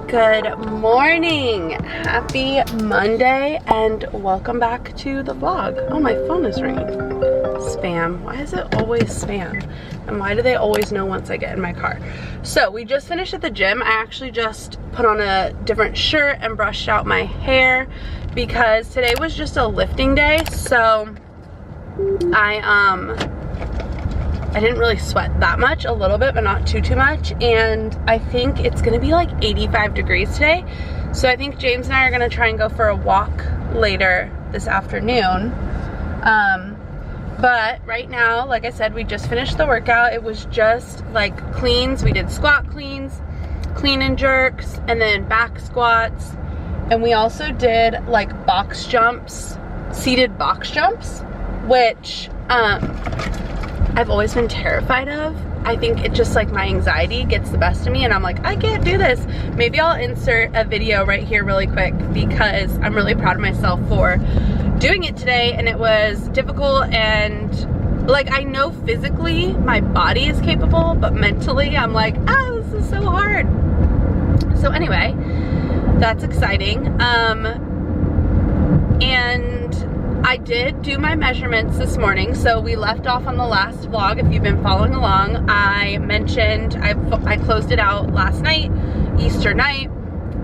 Good morning, happy Monday, and welcome back to the vlog. Oh, my phone is ringing. Spam. Why is it always spam? And why do they always know once I get in my car? So we just finished at the gym. I actually just put on a different shirt and brushed out my hair because today was just a lifting day. So I didn't really sweat that much, a little bit, but not too much. And I think it's gonna be like 85 degrees today. So I think James and I are gonna try and go for a walk later this afternoon. But right now, like I said, we just finished the workout. It was just like cleans. We did squat cleans, clean and jerks, and then back squats. And we also did like box jumps, seated box jumps, which I've always been terrified of. I think it just like my anxiety gets the best of me and I'm like, I can't do this. Maybe I'll insert a video right here really quick because I'm really proud of myself for doing it today, and it was difficult, and like I know physically my body is capable, but mentally I'm like, oh, this is so hard. So anyway, that's exciting. And I did do my measurements this morning. So we left off on the last vlog. If you've been following along, I mentioned I closed it out last night, Easter night,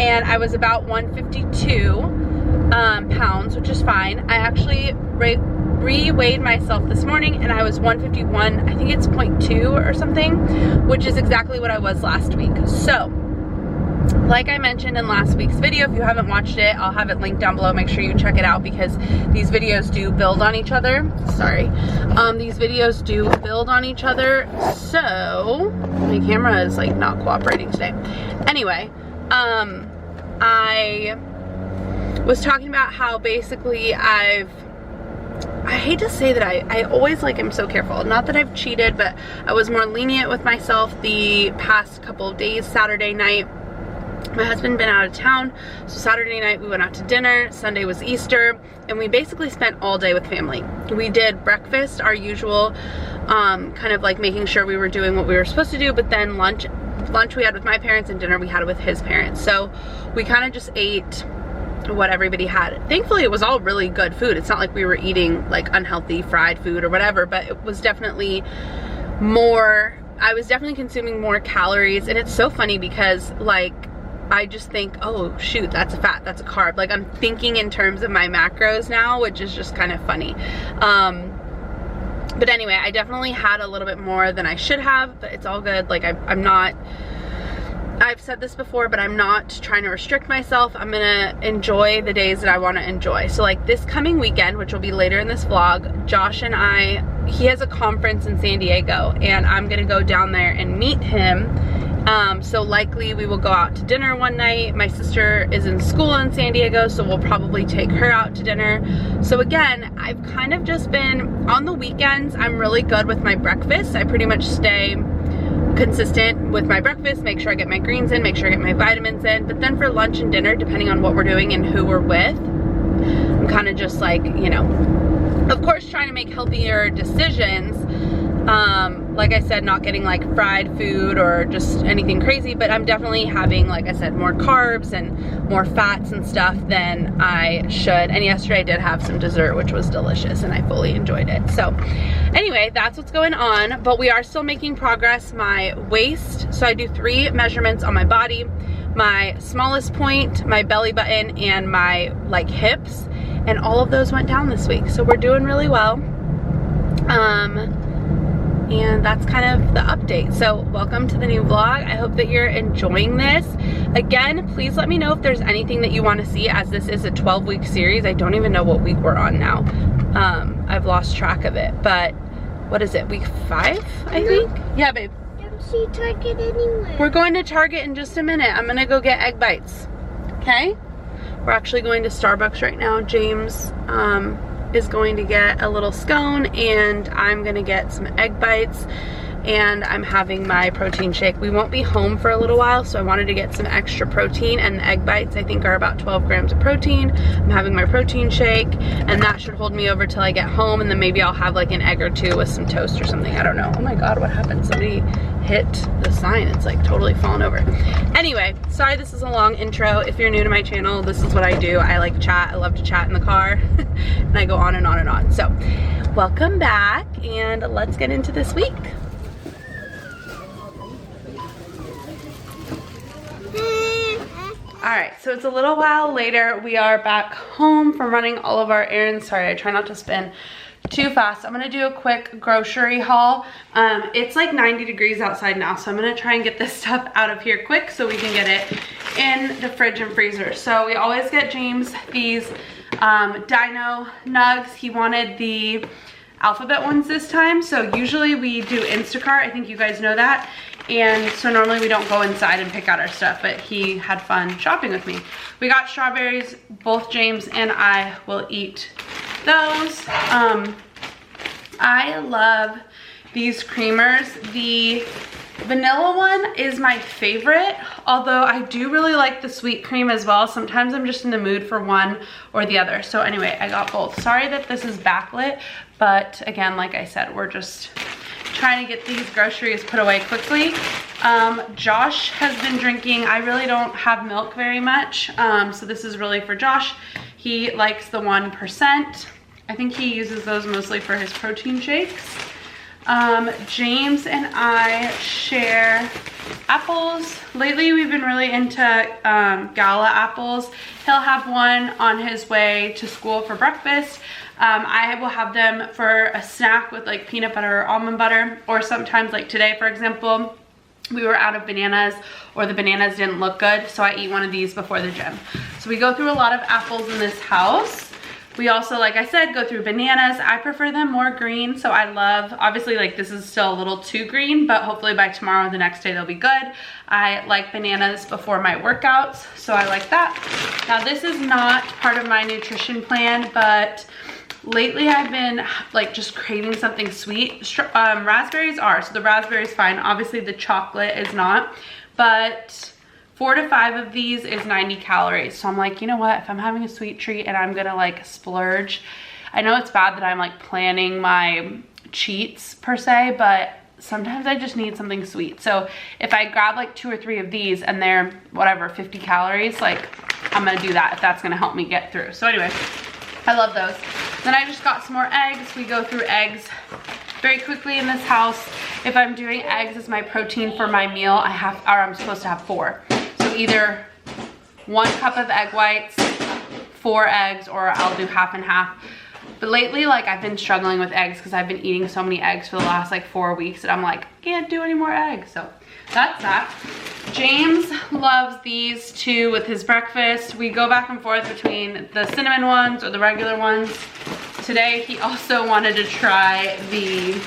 and I was about 152 pounds, which is fine. I actually re-weighed myself this morning and I was 151, I think it's 0.2 or something, which is exactly what I was last week. So like I mentioned in last week's video, if you haven't watched it, I'll have it linked down below. Make sure you check it out because these videos do build on each other. Sorry. These videos do build on each other. So my camera is like not cooperating today. Anyway, I was talking about how basically I hate to say that I always like am so careful. Not that I've cheated, but I was more lenient with myself the past couple of days. Saturday night, my husband been out of town, so Saturday night we went out to dinner. Sunday was Easter, and we basically spent all day with family. We did breakfast, our usual, kind of like making sure we were doing what we were supposed to do, but then lunch we had with my parents and dinner we had with his parents. So we kind of just ate what everybody had. Thankfully it was all really good food. It's not like we were eating like unhealthy fried food or whatever, but it was definitely more, I was definitely consuming more calories. And it's so funny because like I just think, oh shoot, that's a fat, that's a carb. Like I'm thinking in terms of my macros now, which is just kind of funny. But anyway, I definitely had a little bit more than I should have, but it's all good. Like I'm not, I've said this before, but I'm not trying to restrict myself. I'm gonna enjoy the days that I want to enjoy. So like this coming weekend, which will be later in this vlog, Josh and I, he has a conference in San Diego and I'm gonna go down there and meet him. So likely we will go out to dinner one night. My sister is in school in San Diego, so we'll probably take her out to dinner. So again, I've kind of just been, on the weekends, I'm really good with my breakfast. I pretty much stay consistent with my breakfast, make sure I get my greens in, make sure I get my vitamins in. But then for lunch and dinner, depending on what we're doing and who we're with, I'm kind of just like, you know, of course trying to make healthier decisions. Like I said, not getting like fried food or just anything crazy, but I'm definitely having, like I said, more carbs and more fats and stuff than I should. And yesterday I did have some dessert, which was delicious and I fully enjoyed it. So anyway, that's what's going on, but we are still making progress. My waist, so I do 3 measurements on my body, my smallest point, my belly button, and my like hips, and all of those went down this week. So we're doing really well. And that's kind of the update. So welcome to the new vlog. I hope that you're enjoying this. Again, please let me know if there's anything that you want to see, as this is a 12-week series. I don't even know what week we're on now. I've lost track of it, but what is it, week 5, I think? Yeah, babe. I don't see Target anywhere. We're going to Target in just a minute. I'm gonna go get egg bites, okay? We're actually going to Starbucks right now. James is going to get a little scone and I'm gonna get some egg bites, and I'm having my protein shake. We won't be home for a little while, so I wanted to get some extra protein, and the egg bites I think are about 12 grams of protein. I'm having my protein shake, and that should hold me over till I get home, and then maybe I'll have like an egg or two with some toast or something. I don't know. Oh my god, what happened? Somebody hit the sign. It's like totally fallen over. Anyway, sorry this is a long intro. If you're new to my channel, this is what I do. I like chat. I love to chat in the car and I go on and on and on. So welcome back and let's get into this week. All right, so it's a little while later. We are back home from running all of our errands. Sorry, I try not to spin too fast. I'm gonna do a quick grocery haul. It's like 90 degrees outside now, so I'm gonna try and get this stuff out of here quick so we can get it in the fridge and freezer. So we always get James these dino nugs. He wanted the alphabet ones this time, so usually we do Instacart. I think you guys know that. And so normally we don't go inside and pick out our stuff, but he had fun shopping with me. We got strawberries. Both James and I will eat those. I love these creamers. The vanilla one is my favorite, although I do really like the sweet cream as well. Sometimes I'm just in the mood for one or the other. So anyway, I got both. Sorry that this is backlit, but again, like I said, we're just trying to get these groceries put away quickly. Josh has been drinking. I really don't have milk very much, so this is really for Josh. He likes the 1%. I think he uses those mostly for his protein shakes. James and I share apples. Lately we've been really into gala apples. He'll have one on his way to school for breakfast. I will have them for a snack with like peanut butter or almond butter, or sometimes like today, for example, we were out of bananas or the bananas didn't look good, so I eat one of these before the gym. So we go through a lot of apples in this house. We also, like I said, go through bananas. I prefer them more green, so I love, obviously like this is still a little too green, but hopefully by tomorrow or the next day they'll be good. I like bananas before my workouts, so I like that. Now this is not part of my nutrition plan, but lately I've been like just craving something sweet. Raspberries are, so the raspberry is fine. Obviously the chocolate is not, but 4 to 5 of these is 90 calories. So I'm like, you know what, if I'm having a sweet treat and I'm gonna like splurge, I know it's bad that I'm like planning my cheats per se, but sometimes I just need something sweet. So if I grab like 2 or 3 of these and they're whatever, 50 calories, like I'm gonna do that if that's gonna help me get through. So anyway, I love those. Then I just got some more eggs. We go through eggs very quickly in this house. If I'm doing eggs as my protein for my meal, I'm supposed to have 4. So either 1 cup of egg whites, 4 eggs, or I'll do half and half. But lately, like I've been struggling with eggs because I've been eating so many eggs for the last like 4 weeks that I'm like, I can't do any more eggs. So that's that. James loves these too with his breakfast. We go back and forth between the cinnamon ones or the regular ones. Today he also wanted to try the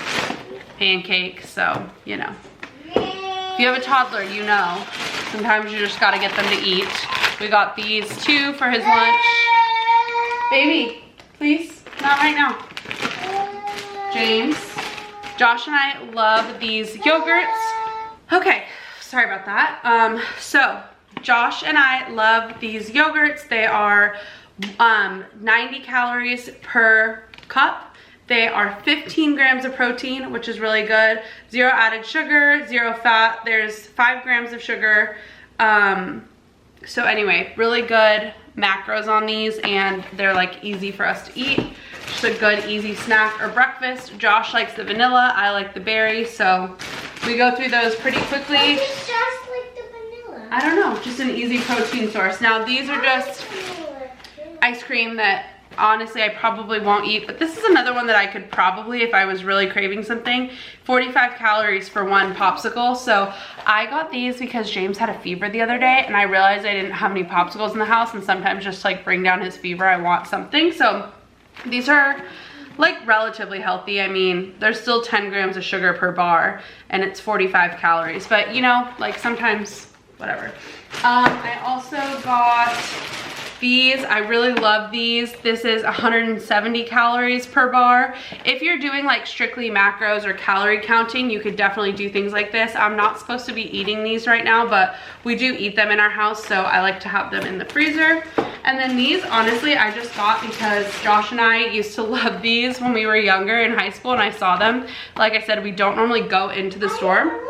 pancakes, so you know. If you have a toddler, you know, sometimes you just gotta get them to eat. We got these too for his lunch. Baby, please, not right now. James, Josh and I love these yogurts. Okay, sorry about that. So Josh and I love these yogurts. They are 90 calories per cup. They are 15 grams of protein, which is really good. 0 added sugar, 0 fat. There's 5 grams of sugar. So anyway, really good macros on these, and they're like easy for us to eat. Just a good easy snack or breakfast. Josh likes the vanilla, I like the berry, so we go through those pretty quickly. It's just like the vanilla. I don't know, just an easy protein source. Now these are just ice cream that honestly I probably won't eat, but this is another one that I could probably, if I was really craving something. 45 calories for 1 popsicle. So I got these because James had a fever the other day and I realized I didn't have any popsicles in the house, and sometimes just like bring down his fever, I want something. So these are like relatively healthy. I mean, there's still 10 grams of sugar per bar and it's 45 calories, but you know, like sometimes whatever. I also got these. I really love these. This is 170 calories per bar. If you're doing like strictly macros or calorie counting, you could definitely do things like this. I'm not supposed to be eating these right now, but we do eat them in our house, so I like to have them in the freezer. And then these, honestly, I just got because Josh and I used to love these when we were younger in high school and I saw them. Like I said, we don't normally go into the store.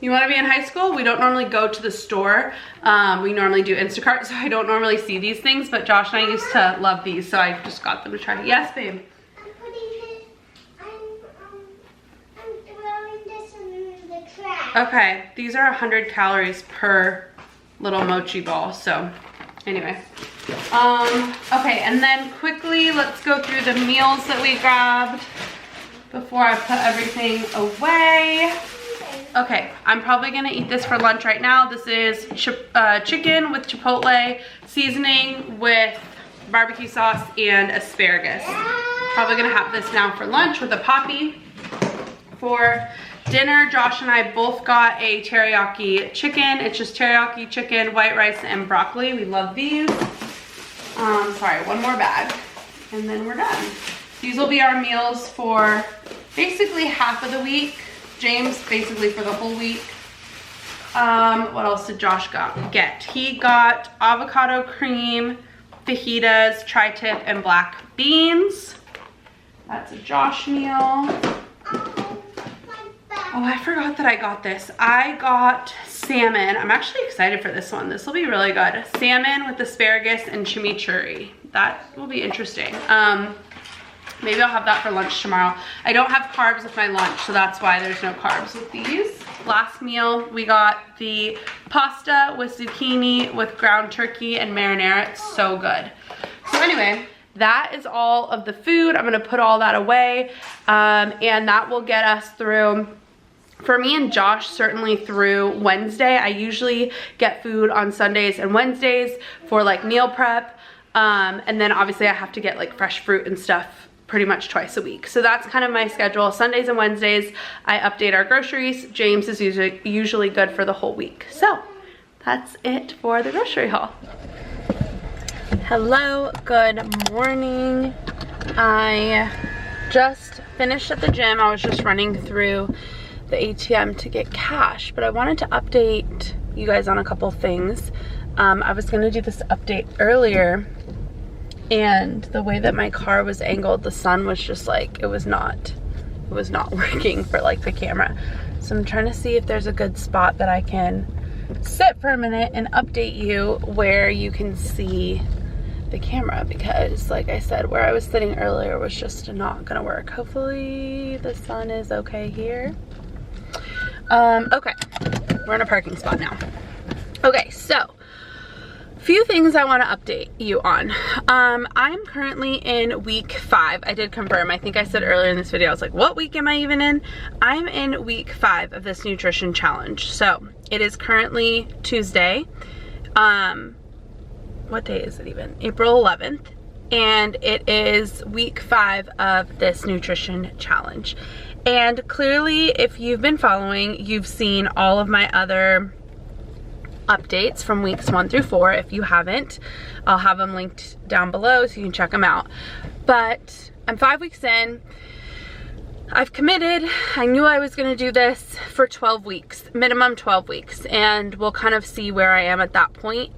You want to be in high school? We don't normally go to the store. We normally do Instacart, so I don't normally see these things, but Josh and I used to love these, so I just got them to try. Yes, babe? I'm throwing this in the trash. Okay, these are 100 calories per little mochi ball, so anyway. Okay, and then quickly, let's go through the meals that we grabbed before I put everything away. Okay, I'm probably gonna eat this for lunch right now. This is chicken with chipotle seasoning with barbecue sauce and asparagus. Probably gonna have this now for lunch with a Poppy. For dinner, Josh and I both got a teriyaki chicken. It's just teriyaki chicken, white rice, and broccoli. We love these. Sorry, one more bag, and then we're done. These will be our meals for basically half of the week. James basically for the whole week. What else did Josh get? He got avocado cream, fajitas, tri-tip, and black beans. That's a Josh meal. Oh, I forgot that I got this. I got salmon. I'm actually excited for this one. This will be really good. Salmon with asparagus and chimichurri. That will be interesting. Maybe I'll have that for lunch tomorrow. I don't have carbs with my lunch, so that's why there's no carbs with these. Last meal, we got the pasta with zucchini with ground turkey and marinara. It's so good. So anyway, that is all of the food. I'm gonna put all that away, and that will get us through, for me and Josh, certainly through Wednesday. I usually get food on Sundays and Wednesdays for like meal prep, and then obviously I have to get like fresh fruit and stuff pretty much twice a week. So that's kind of my schedule. Sundays and Wednesdays, I update our groceries. James is usually good for the whole week. So that's it for the grocery haul. Hello, good morning. I just finished at the gym. I was just running through the ATM to get cash, but I wanted to update you guys on a couple things. I was gonna do this update earlier, and the way that my car was angled, the sun was just like, it was not working for like the camera. So I'm trying to see if there's a good spot that I can sit for a minute and update you where you can see the camera, because like I said, where I was sitting earlier was just not gonna work. Hopefully the sun is okay here. Okay, we're in a parking spot now. Okay, so few things I want to update you on. I'm currently in week 5. I did confirm. I think I said earlier in this video, I was like, what week am I even in? I'm in week 5 of this nutrition challenge. So it is currently Tuesday. What day is it even? April 11th. And it is week 5 of this nutrition challenge. And clearly, if you've been following, you've seen all of my other updates from weeks 1 through 4. If you haven't, I'll have them linked down below so you can check them out. But I'm 5 weeks in. I've committed. I knew I was going to do this for 12 weeks, minimum 12 weeks, and we'll kind of see where I am at that point.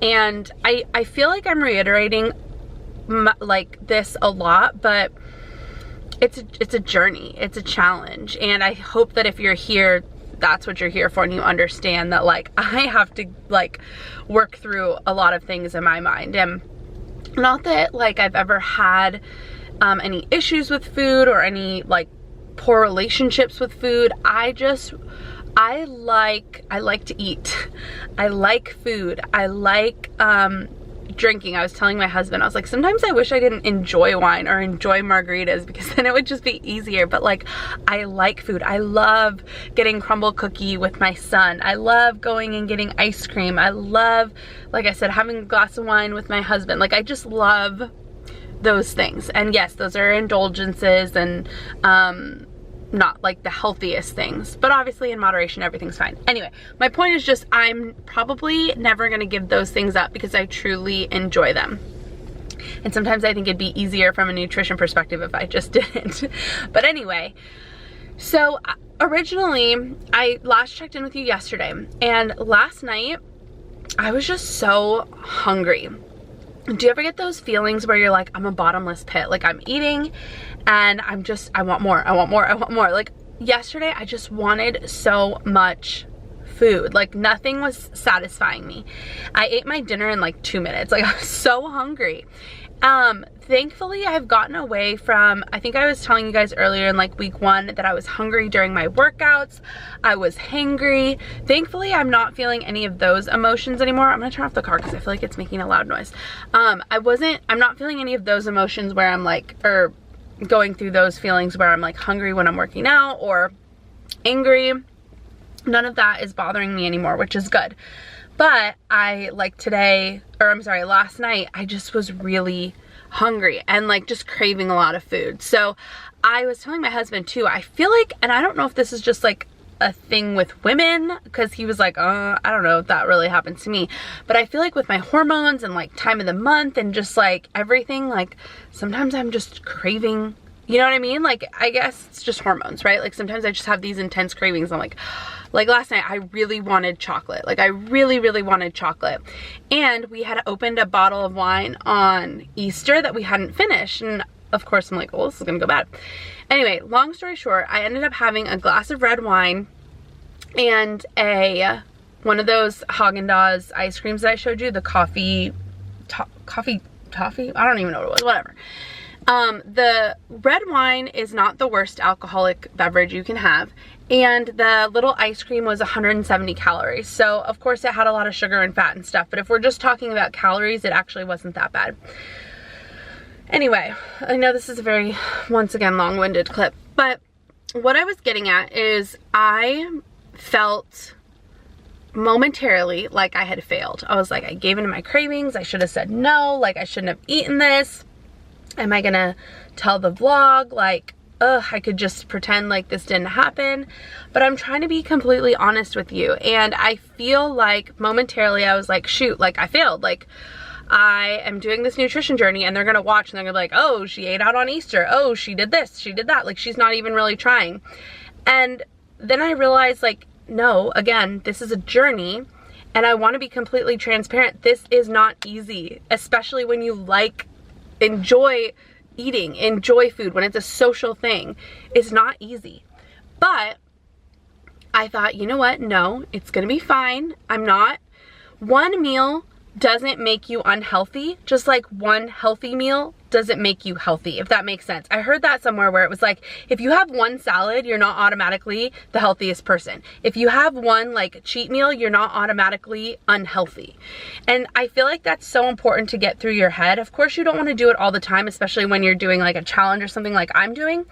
And I feel like I'm reiterating like this a lot, but it's a journey, it's a challenge, and I hope that if you're here, that's what you're here for, and you understand that like I have to like work through a lot of things in my mind. And not that like I've ever had any issues with food or any like poor relationships with food. I like to eat. I like food. I like drinking. I was telling my husband, I was like, sometimes I wish I didn't enjoy wine or enjoy margaritas, because then it would just be easier. But like, I like food. I love getting crumble cookie with my son. I love going and getting ice cream. I love, like I said, having a glass of wine with my husband. Like, I just love those things. And yes, those are indulgences and not like the healthiest things, but obviously in moderation, everything's fine. Anyway, my point is just, I'm probably never gonna give those things up because I truly enjoy them. And sometimes I think it'd be easier from a nutrition perspective if I just didn't. But anyway, so originally, I last checked in with you yesterday, and last night, I was just so hungry. Do you ever get those feelings where you're like, I'm a bottomless pit? Like, I'm eating and I want more, I want more, I want more. Like, yesterday I just wanted so much food. Like nothing was satisfying me. I ate my dinner in like 2 minutes. Like I was so hungry. Thankfully I've gotten away from, I think I was telling you guys earlier in like week 1 that I was hungry during my workouts. I was hangry. Thankfully I'm not feeling any of those emotions anymore. I'm gonna turn off the car because I feel like it's making a loud noise. I'm not feeling any of those emotions where I'm like, or going through those feelings where I'm like hungry when I'm working out or angry. None of that is bothering me anymore, which is good. But I like today, or I'm sorry, last night, I just was really hungry and like just craving a lot of food. So I was telling my husband too, I feel like, and I don't know if this is just like a thing with women, because he was like, I don't know if that really happens to me, but I feel like with my hormones and like time of the month and just like everything, like sometimes I'm just craving, you know what I mean? Like, I guess it's just hormones, right? Like sometimes I just have these intense cravings. I'm like last night I really wanted chocolate. Like I really, really wanted chocolate. And we had opened a bottle of wine on Easter that we hadn't finished. And of course I'm like, well, this is gonna go bad. Anyway, long story short, I ended up having a glass of red wine and one of those Haagen-Dazs ice creams that I showed you, the coffee toffee? I don't even know what it was, whatever. The red wine is not the worst alcoholic beverage you can have, and the little ice cream was 170 calories. So of course it had a lot of sugar and fat and stuff, but if we're just talking about calories, it actually wasn't that bad. Anyway, I know this is a very, once again, long-winded clip, but what I was getting at is I felt momentarily like I had failed. I was like, I gave in to my cravings. I should have said no. Like I shouldn't have eaten this. Am I gonna tell the vlog? Like, I could just pretend like this didn't happen. But I'm trying to be completely honest with you. And I feel like momentarily I was like, shoot, like I failed. Like I am doing this nutrition journey and they're gonna watch and they're gonna be like, oh, she ate out on Easter. Oh, she did this, she did that. Like she's not even really trying. And then I realized like, no, again, this is a journey and I wanna be completely transparent. This is not easy, especially when you enjoy eating, enjoy food, when it's a social thing. It's not easy. But I thought, you know what? No, it's gonna be fine. One meal doesn't make you unhealthy, just like one healthy meal doesn't make you healthy, if that makes sense. I heard that somewhere where it was like, if you have one salad, you're not automatically the healthiest person. If you have one like cheat meal, you're not automatically unhealthy. And I feel like that's so important to get through your head. Of course, you don't want to do it all the time, especially when you're doing like a challenge or something like I'm doing,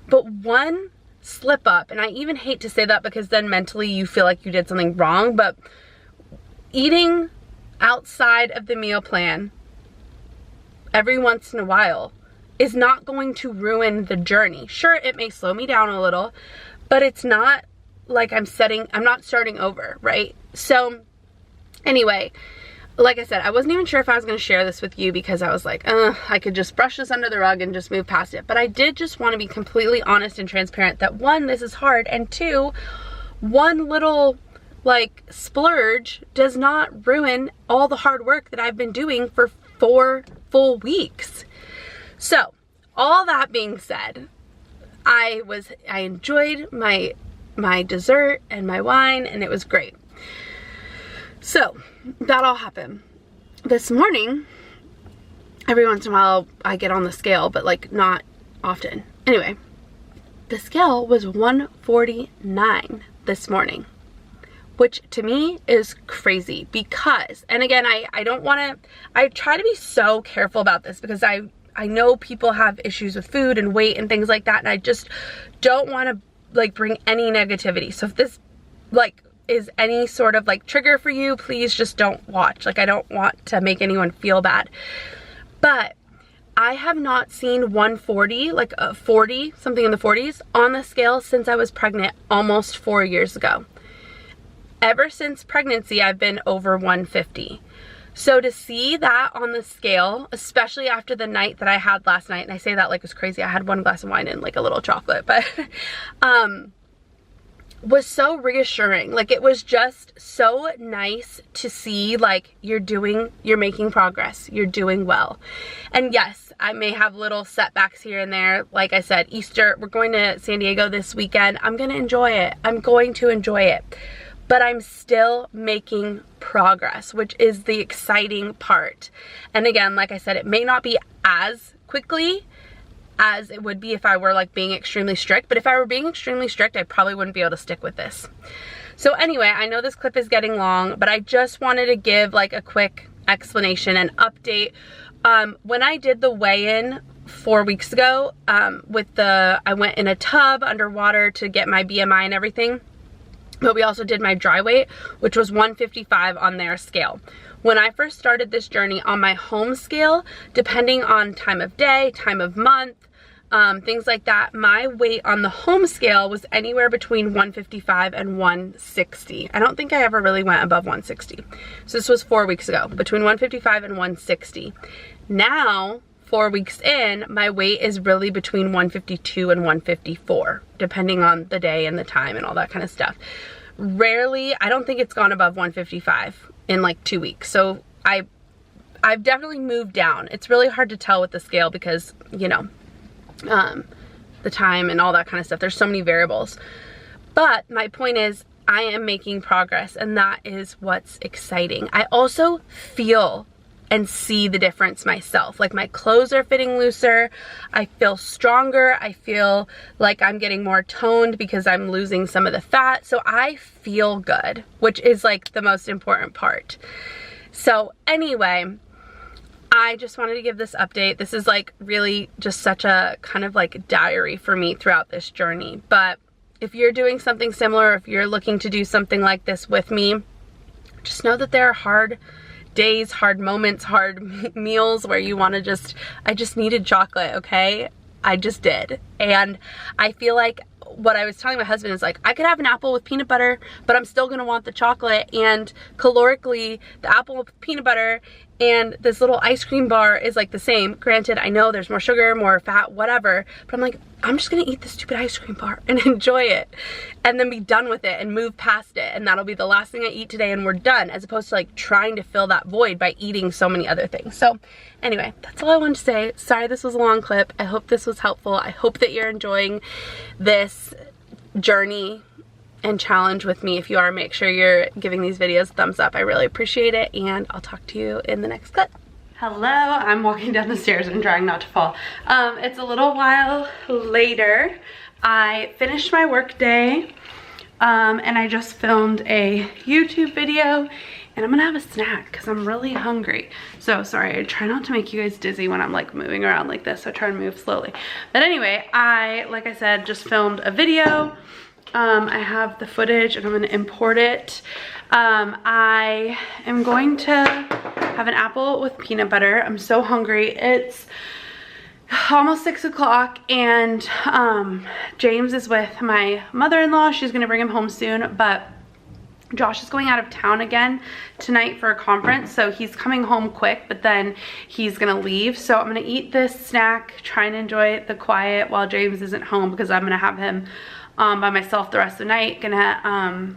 but one slip up, and I even hate to say that because then mentally you feel like you did something wrong, but eating outside of the meal plan every once in a while is not going to ruin the journey. Sure, it may slow me down a little, but it's not like I'm not starting over, right? So anyway, like I said, I wasn't even sure if I was going to share this with you because I was like, I could just brush this under the rug and just move past it. But I did just want to be completely honest and transparent that one, this is hard, and two, one little like splurge does not ruin all the hard work that I've been doing for 4 full weeks. So all that being said, I enjoyed my dessert and my wine and it was great. So that all happened. This morning, every once in a while I get on the scale, but like not often. Anyway, the scale was 149 this morning, which to me is crazy because, and again, I try to be so careful about this because I know people have issues with food and weight and things like that, and I just don't want to like bring any negativity. So if this like is any sort of like trigger for you, please just don't watch. Like I don't want to make anyone feel bad. But I have not seen 140, like a 40, something in the 40s on the scale since I was pregnant almost 4 years ago. Ever since pregnancy, I've been over 150. So to see that on the scale, especially after the night that I had last night, and I say that like it's crazy, I had one glass of wine and like a little chocolate, but was so reassuring. Like, it was just so nice to see, like, you're making progress, you're doing well. And yes, I may have little setbacks here and there. Like I said, Easter, we're going to San Diego this weekend. I'm going to enjoy it. I'm going to enjoy it. But I'm still making progress, which is the exciting part. And again, like I said, it may not be as quickly as it would be if I were like being extremely strict, but if I were being extremely strict, I probably wouldn't be able to stick with this. So anyway, I know this clip is getting long, but I just wanted to give like a quick explanation and update. When I did the weigh-in 4 weeks ago, I went in a tub underwater to get my BMI and everything, but we also did my dry weight, which was 155 on their scale. When I first started this journey on my home scale, depending on time of day, time of month, things like that, my weight on the home scale was anywhere between 155 and 160. I don't think I ever really went above 160. So this was 4 weeks ago, between 155 and 160. Now, 4 weeks in, my weight is really between 152 and 154, depending on the day and the time and all that kind of stuff. Rarely, I don't think it's gone above 155 in like 2 weeks. So I've definitely moved down. It's really hard to tell with the scale because, you know, the time and all that kind of stuff. There's so many variables. But my point is, I am making progress, and that is what's exciting. I also feel and see the difference myself. Like, my clothes are fitting looser. I feel stronger. I feel like I'm getting more toned because I'm losing some of the fat. So I feel good, which is like the most important part. So anyway, I just wanted to give this update. This is like really just such a kind of like diary for me throughout this journey. But if you're doing something similar, if you're looking to do something like this with me, just know that there are hard days, hard moments, hard meals where you want to I just needed chocolate, okay? I just did. And I feel like what I was telling my husband is like, I could have an apple with peanut butter, but I'm still gonna want the chocolate. And calorically, the apple with peanut butter and this little ice cream bar is like the same. Granted, I know there's more sugar, more fat, whatever, but I'm like, I'm just gonna eat this stupid ice cream bar and enjoy it and then be done with it and move past it. And that'll be the last thing I eat today and we're done, as opposed to like trying to fill that void by eating so many other things. So anyway, that's all I wanted to say. Sorry this was a long clip. I hope this was helpful. I hope that you're enjoying this journey and challenge with me. If you are, make sure you're giving these videos a thumbs up. I really appreciate it, and I'll talk to you in the next clip. Hello, I'm walking down the stairs and trying not to fall. It's a little while later. I finished my work day, and I just filmed a YouTube video, and I'm gonna have a snack because I'm really hungry. So sorry, I try not to make you guys dizzy when I'm like moving around like this, so I try to move slowly. But anyway, like I said, just filmed a video. I have the footage and I'm going to import it. I am going to have an apple with peanut butter. I'm so hungry. It's almost 6 o'clock and James is with my mother-in-law. She's going to bring him home soon, but Josh is going out of town again tonight for a conference, so he's coming home quick, but then he's gonna leave. So I'm gonna eat this snack, try and enjoy the quiet while James isn't home, because I'm gonna have him by myself the rest of the night. Gonna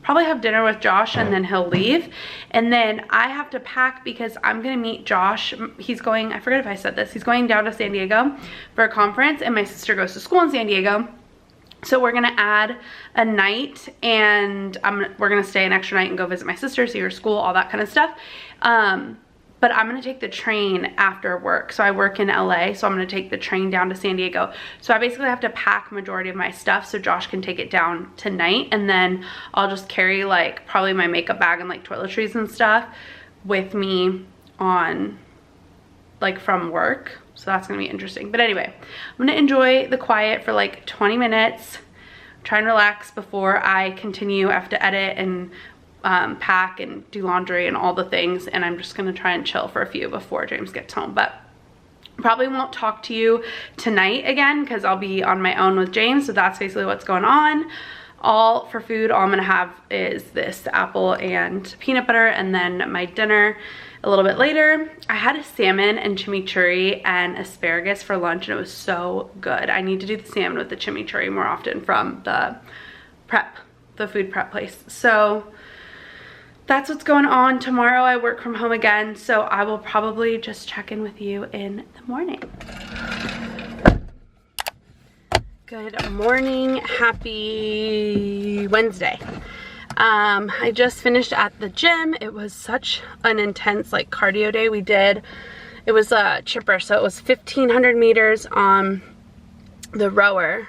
probably have dinner with Josh and then he'll leave. And then I have to pack because I'm gonna meet Josh. He's going, I forget if I said this, he's going down to San Diego for a conference, and my sister goes to school in San Diego. So we're gonna add a night, and we're gonna stay an extra night and go visit my sister, see her school, all that kind of stuff. But I'm gonna take the train after work. So I work in LA, so I'm gonna take the train down to San Diego. So I basically have to pack majority of my stuff so Josh can take it down tonight, and then I'll just carry like probably my makeup bag and like toiletries and stuff with me on like from work. So that's gonna be interesting. But anyway, I'm gonna enjoy the quiet for like 20 minutes, try and relax before I continue. I have to edit and pack and do laundry and all the things, and I'm just gonna try and chill for a few before James gets home. But probably won't talk to you tonight again because I'll be on my own with James. So that's basically what's going on. All for food, all I'm gonna have is this apple and peanut butter, and then my dinner a little bit later. I had a salmon and chimichurri and asparagus for lunch, and it was so good. I need to do the salmon with the chimichurri more often from the prep, the food prep place. So that's what's going on. Tomorrow I work from home again, so I will probably just check in with you in the morning. Good morning, happy Wednesday. I just finished at the gym. It was such an intense like cardio day we did. It was chipper, so it was 1,500 meters on the rower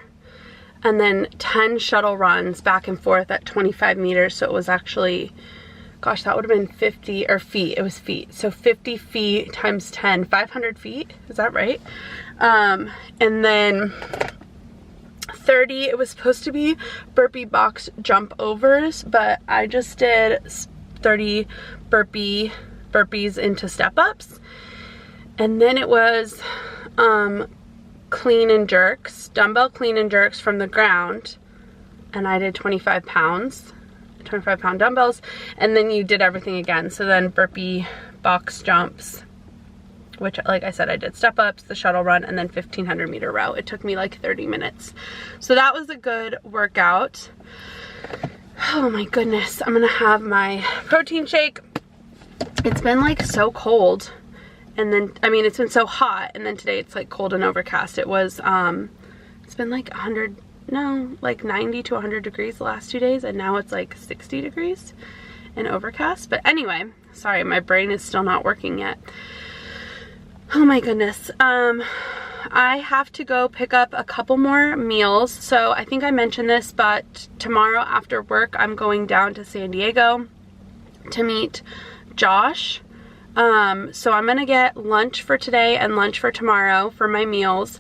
and then 10 shuttle runs back and forth at 25 meters. So it was actually, gosh, that would have been 50, or feet, it was feet. So 50 feet times 10, 500 feet, is that right? And then 30, it was supposed to be burpee box jump overs, but I just did 30 burpees into step ups. And then it was clean and jerks, dumbbell clean and jerks from the ground, and I did 25 pounds, 25-pound dumbbells, and then you did everything again. So then burpee box jumps, which like I said, I did step ups, the shuttle run, and then 1,500 meter row. It took me like 30 minutes. So that was a good workout. Oh my goodness, I'm gonna have my protein shake. It's been like so cold. And then, I mean, it's been so hot, and then today it's like cold and overcast. It was, it's been like 90 to 100 degrees the last 2 days, and now it's like 60 degrees and overcast. But anyway, sorry, my brain is still not working yet. Oh my goodness. I have to go pick up a couple more meals. So I think I mentioned this, but tomorrow after work, I'm going down to San Diego to meet Josh. So I'm gonna get lunch for today and lunch for tomorrow for my meals.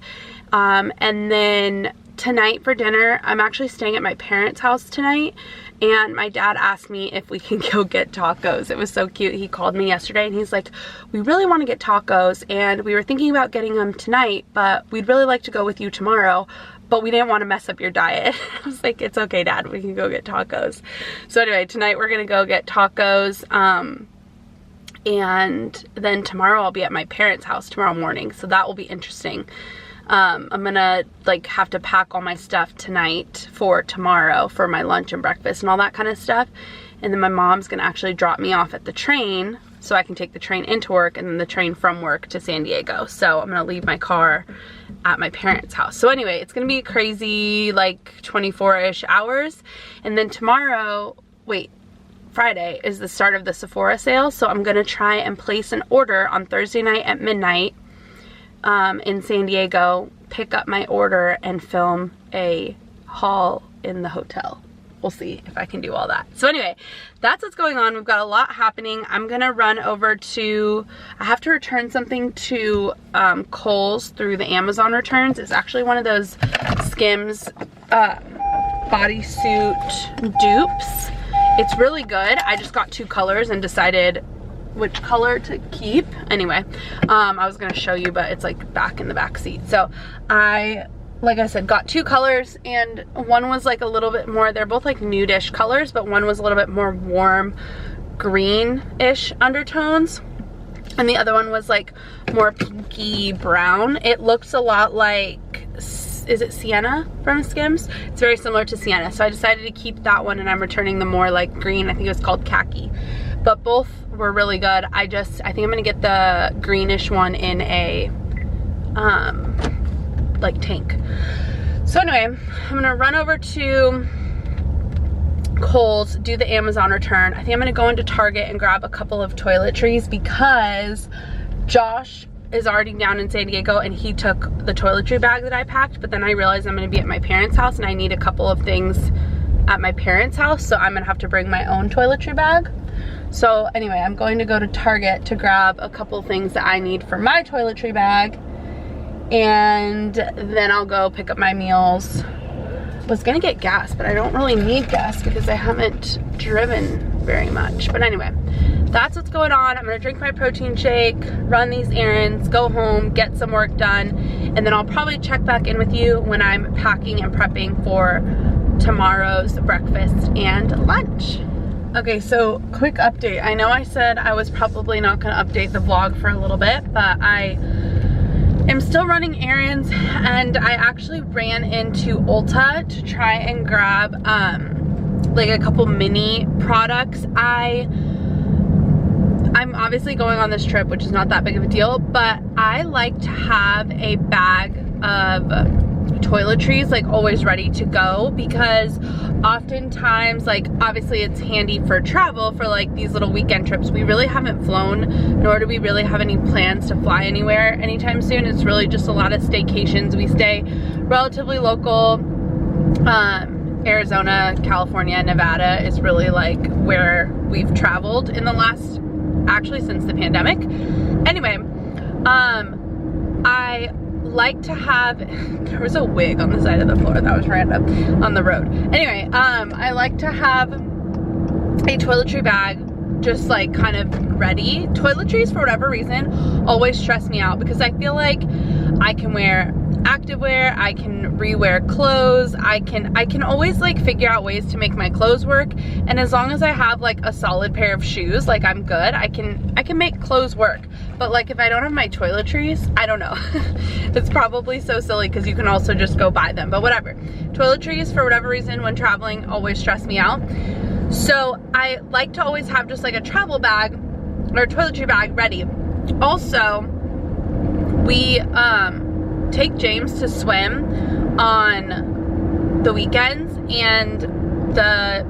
And then tonight for dinner, I'm actually staying at my parents' house tonight, and my dad asked me if we can go get tacos. It was so cute. He called me yesterday and he's like, we really want to get tacos, and we were thinking about getting them tonight, but we'd really like to go with you tomorrow, but we didn't want to mess up your diet. I was like, it's okay, Dad, we can go get tacos. So anyway, tonight we're gonna go get tacos. And then tomorrow I'll be at my parents' house tomorrow morning, so that will be interesting. I'm gonna like have to pack all my stuff tonight for tomorrow for my lunch and breakfast and all that kind of stuff, and then my mom's gonna actually drop me off at the train so I can take the train into work and then the train from work to San Diego. So I'm gonna leave my car at my parents' house. So anyway, it's gonna be crazy, like 24-ish hours. And then tomorrow, Friday is the start of the Sephora sale, so I'm gonna try and place an order on Thursday night at midnight in San Diego, pick up my order, and film a haul in the hotel. We'll see if I can do all that. So anyway, that's what's going on. We've got a lot happening. I'm gonna run over to, I have to return something to Kohl's through the Amazon returns. It's actually one of those Skims bodysuit dupes. It's really good. I just got 2 colors and decided which color to keep. Anyway, I was gonna show you, but it's like back in the back seat. So like I said, got 2 colors, and one was like a little bit more, they're both like nude-ish colors, but one was a little bit more warm green-ish undertones, and the other one was like more pinky brown. It looks a lot like, is it Sienna from Skims? It's very similar to Sienna. So I decided to keep that one, and I'm returning the more like green, I think it was called khaki. But both were really good. I think I'm gonna get the greenish one in a like tank. So anyway, I'm gonna run over to Kohl's, do the Amazon return. I think I'm gonna go into Target and grab a couple of toiletries because Josh is already down in San Diego and he took the toiletry bag that I packed, but then I realized I'm gonna be at my parents' house and I need a couple of things at my parents' house, so I'm gonna have to bring my own toiletry bag. So anyway, I'm going to go to Target to grab a couple things that I need for my toiletry bag, and then I'll go pick up my meals. Was gonna get gas, but I don't really need gas because I haven't driven very much. But anyway, that's what's going on. I'm gonna drink my protein shake, run these errands, go home, get some work done, and then I'll probably check back in with you when I'm packing and prepping for tomorrow's breakfast and lunch. Okay, so quick update. I know I said I was probably not gonna update the vlog for a little bit, but I am still running errands, and I actually ran into Ulta to try and grab like a couple mini products. I'm obviously going on this trip, which is not that big of a deal, but I like to have a bag of toiletries like always ready to go, because oftentimes, like, obviously it's handy for travel for like these little weekend trips. We really haven't flown, nor do we really have any plans to fly anywhere anytime soon. It's really just a lot of staycations. We stay relatively local. Arizona, California, Nevada is really like where we've traveled in the last, actually since the pandemic. Anyway, I like to have, there was a wig on the side of the floor, that was random, on the road. Anyway, I like to have a toiletry bag just like kind of ready. Toiletries, for whatever reason, always stress me out, because I feel like I can wear activewear, I can rewear clothes, I can always like figure out ways to make my clothes work, and as long as I have like a solid pair of shoes, like I'm good. I can make clothes work. But like if I don't have my toiletries, I don't know. It's probably so silly because you can also just go buy them, but whatever. Toiletries, for whatever reason, when traveling, always stress me out. So I like to always have just like a travel bag or a toiletry bag ready. Also, we take James to swim on the weekends, and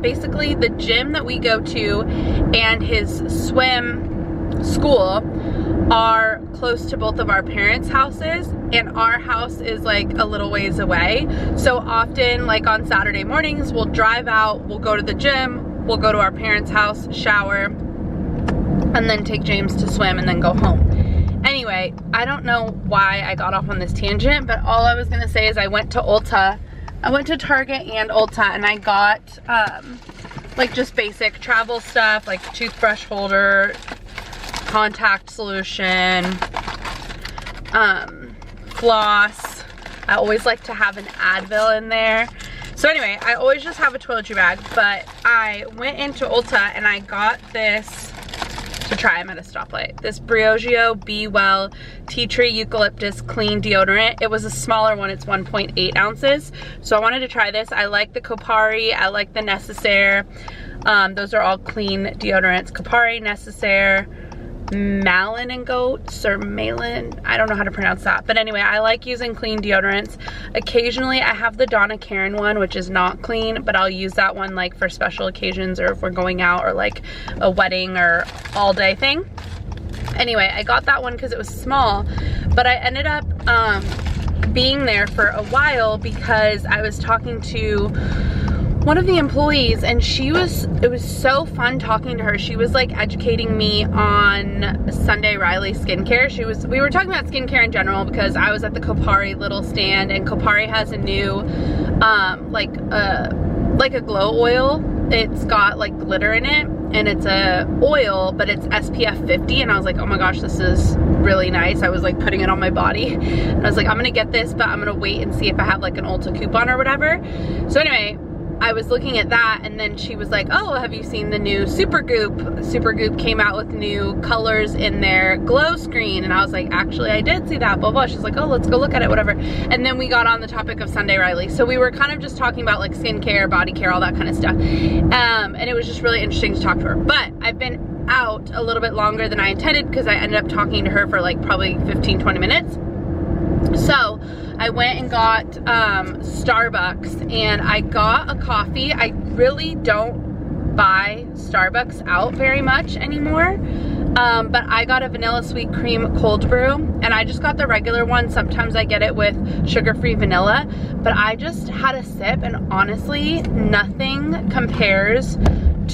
basically the gym that we go to and his swim school are close to both of our parents' houses, and our house is like a little ways away. So often, like on Saturday mornings, we'll drive out, we'll go to the gym, we'll go to our parents' house, shower, and then take James to swim and then go home. Anyway, I don't know why I got off on this tangent, but all I was gonna say is I went to Ulta. I went to Target and Ulta, and I got like just basic travel stuff, like toothbrush holder, contact solution, floss. I always like to have an Advil in there. So anyway, I always just have a toiletry bag, but I went into Ulta and I got this to try. I'm at a stoplight. This Briogeo Be Well Tea Tree Eucalyptus Clean Deodorant. It was a smaller one. It's 1.8 ounces. So I wanted to try this. I like the Kopari. I like the Necessaire. Those are all clean deodorants. Kopari, Necessaire, Malin and Goats, or Malin, I don't know how to pronounce that, but anyway, I like using clean deodorants. Occasionally I have the Danica one, which is not clean, but I'll use that one like for special occasions, or if we're going out, or like a wedding or all day thing. Anyway, I got that one because it was small, but I ended up being there for a while because I was talking to one of the employees, and it was so fun talking to her. She was like educating me on Sunday Riley skincare. We were talking about skincare in general because I was at the Kopari little stand, and Kopari has a new like a glow oil. It's got like glitter in it, and it's a oil, but it's SPF 50, and I was like, oh my gosh, this is really nice. I was like putting it on my body, and I was like, I'm gonna get this, but I'm gonna wait and see if I have like an Ulta coupon or whatever. So anyway, I was looking at that, and then she was like, oh, have you seen the new Supergoop? Supergoop came out with new colors in their glow screen, and I was like, actually, I did see that, blah, blah. She's like, oh, let's go look at it, whatever. And then we got on the topic of Sunday Riley. So we were kind of just talking about like skincare, body care, all that kind of stuff. And it was just really interesting to talk to her. But I've been out a little bit longer than I intended because I ended up talking to her for like probably 15-20 minutes. So I went and got Starbucks, and I got a coffee. I really don't buy Starbucks out very much anymore, but I got a vanilla sweet cream cold brew, and I just got the regular one. Sometimes I get it with sugar-free vanilla, but I just had a sip, and honestly, nothing compares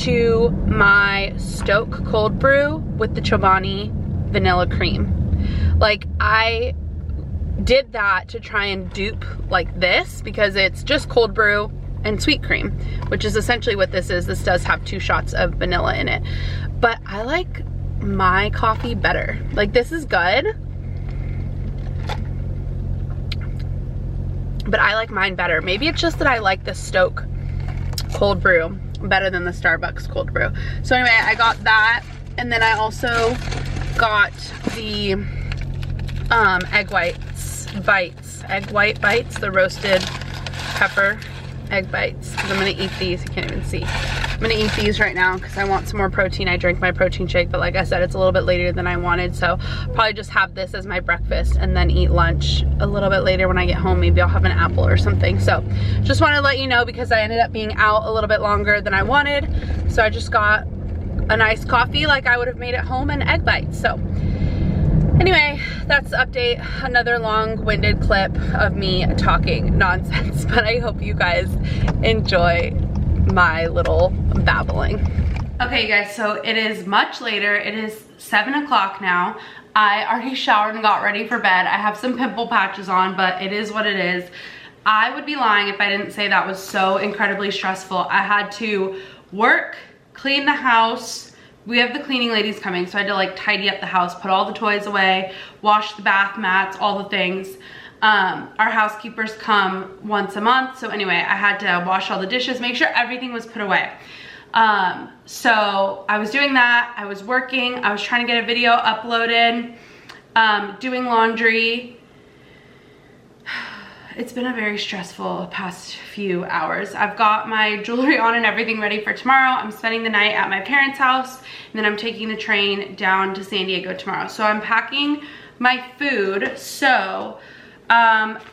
to my Stoke cold brew with the Chobani vanilla cream. Like, I did that to try and dupe like this because it's just cold brew and sweet cream, which is essentially what this is. This does have 2 shots of vanilla in it, but I like my coffee better. Like, this is good, but I like mine better. Maybe it's just that I like the Stoke cold brew better than the Starbucks cold brew. So anyway, I got that, and then I also got the egg white bites, the roasted pepper egg bites, because I'm gonna eat these. You can't even see. I'm gonna eat these right now because I want some more protein. I drank my protein shake, but like I said, it's a little bit later than I wanted, so probably just have this as my breakfast and then eat lunch a little bit later when I get home. Maybe I'll have an apple or something. So just want to let you know, because I ended up being out a little bit longer than I wanted, so I just got a nice coffee like I would have made at home and egg bites. So anyway, that's the update. Another long-winded clip of me talking nonsense, but I hope you guys enjoy my little babbling. Okay, you guys, so it is much later. It is 7 o'clock now. I already showered and got ready for bed. I have some pimple patches on, but it is what it is. I would be lying if I didn't say that was so incredibly stressful. I had to work, clean the house. We have the cleaning ladies coming, so I had to like tidy up the house, put all the toys away, wash the bath mats, all the things. Our housekeepers come once a month, so anyway, I had to wash all the dishes, make sure everything was put away. So I was doing that, I was working, I was trying to get a video uploaded, doing laundry. It's been a very stressful past few hours. I've got my jewelry on and everything ready for tomorrow. I'm spending the night at my parents' house, and then I'm taking the train down to San Diego tomorrow. So I'm packing my food, so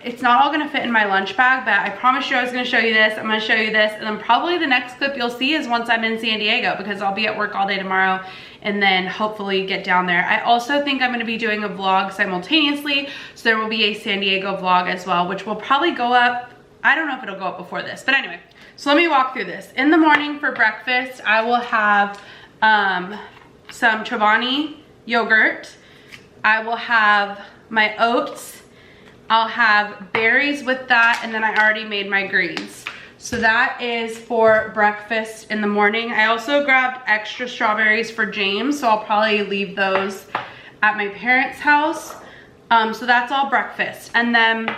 it's not all gonna fit in my lunch bag, but I promised you I was gonna show you this. I'm gonna show you this, and then probably the next clip you'll see is once I'm in San Diego, because I'll be at work all day tomorrow and then hopefully get down there. I also think I'm gonna be doing a vlog simultaneously, so there will be a San Diego vlog as well, which will probably go up, I don't know if it'll go up before this, but anyway. So let me walk through this. In the morning for breakfast, I will have some Chobani yogurt. I will have my oats. I'll have berries with that, and then I already made my greens. So that is for breakfast in the morning. I also grabbed extra strawberries for James, so I'll probably leave those at my parents' house. So that's all breakfast. And then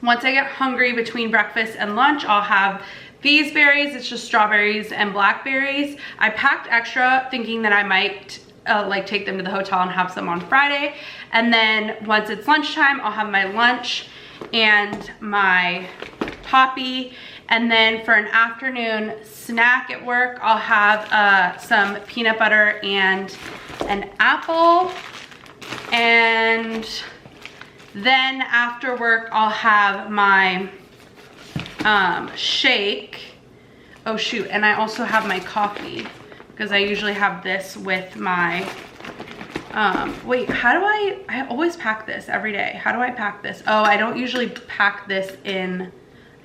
once I get hungry between breakfast and lunch, I'll have these berries. It's just strawberries and blackberries. I packed extra thinking that I might like take them to the hotel and have some on Friday. And then once it's lunchtime, I'll have my lunch and my Poppy. And then for an afternoon snack at work, I'll have some peanut butter and an apple. And then after work, I'll have my shake. Oh shoot, and I also have my coffee, because I usually have this with my, wait, how do I always pack this every day. How do I pack this? Oh, I don't usually pack this in,